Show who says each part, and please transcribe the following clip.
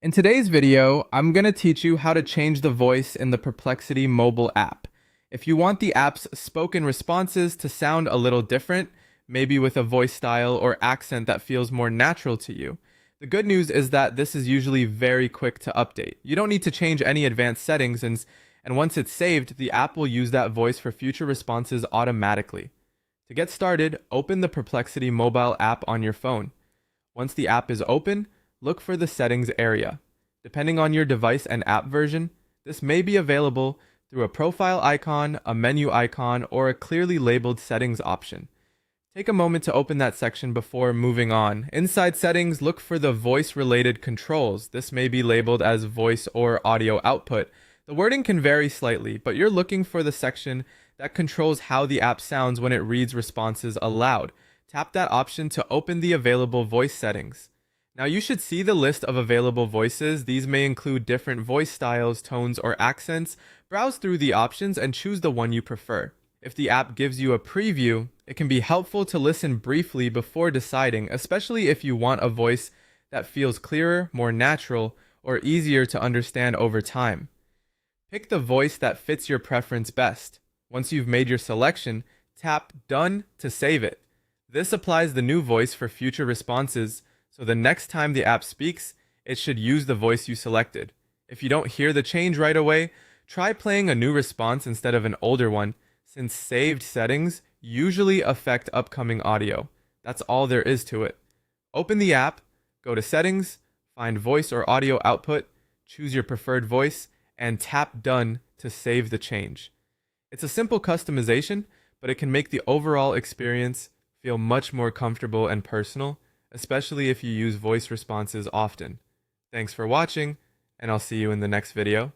Speaker 1: In today's video, I'm going to teach you how to change the voice in the Perplexity mobile app. If you want the app's spoken responses to sound a little different, maybe with a voice style or accent that feels more natural to you, the good news is that this is usually very quick to update. You don't need to change any advanced settings, and once it's saved, the app will use that voice for future responses automatically. To get started, open the Perplexity mobile app on your phone. Once the app is open, look for the settings area. Depending on your device and app version, this may be available through a profile icon, a menu icon, or a clearly labeled settings option. Take a moment to open that section before moving on. Inside settings, look for the voice-related controls. This may be labeled as voice or audio output. The wording can vary slightly, but you're looking for the section that controls how the app sounds when it reads responses aloud. Tap that option to open the available voice settings. Now you should see the list of available voices. These may include different voice styles, tones, or accents. Browse through the options and choose the one you prefer. If the app gives you a preview, it can be helpful to listen briefly before deciding, especially if you want a voice that feels clearer, more natural, or easier to understand over time. Pick the voice that fits your preference best. Once you've made your selection, tap Done to save it. This applies the new voice for future responses, so the next time the app speaks, it should use the voice you selected. If you don't hear the change right away, try playing a new response instead of an older one, since saved settings usually affect upcoming audio. That's all there is to it. Open the app, go to Settings, find Voice or Audio Output, choose your preferred voice, and tap Done to save the change. It's a simple customization, but it can make the overall experience feel much more comfortable and personal, especially if you use voice responses often. Thanks for watching, and I'll see you in the next video.